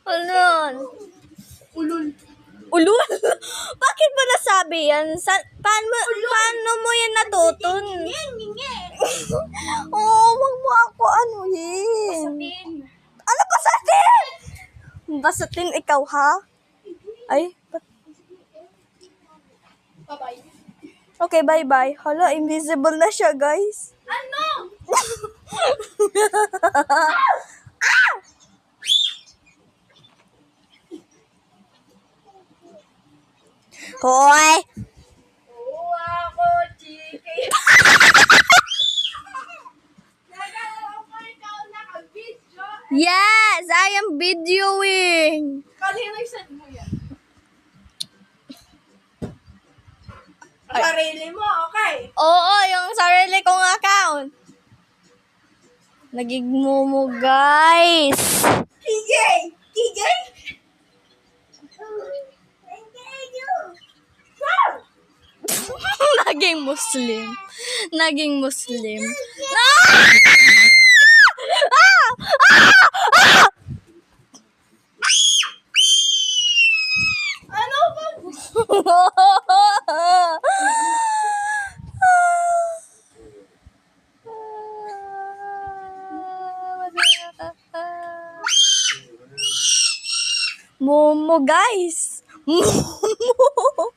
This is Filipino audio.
Ulol. Ulul. Ulul? Bakit mo nasabi yan? Paano mo yan natutun? Oo, wag mo ako anuhin. Sabihin. Ano basatin? Basatin ikaw, ha? Ay, Bye-bye. okay, bye-bye. Hala, invisible na siya, guys. Ano? Hoy! Oo, ako, chicken. Nagalaw ko ikaw naka-video. Yes, I am videoing. Kanina send mo yan? Sarili mo, okay. Oo, yung sarili kong account. Nagigmumo, guys. TJ! TJ! Naging Muslim. Naging Muslim. Ano ba? Momo, guys. Momo.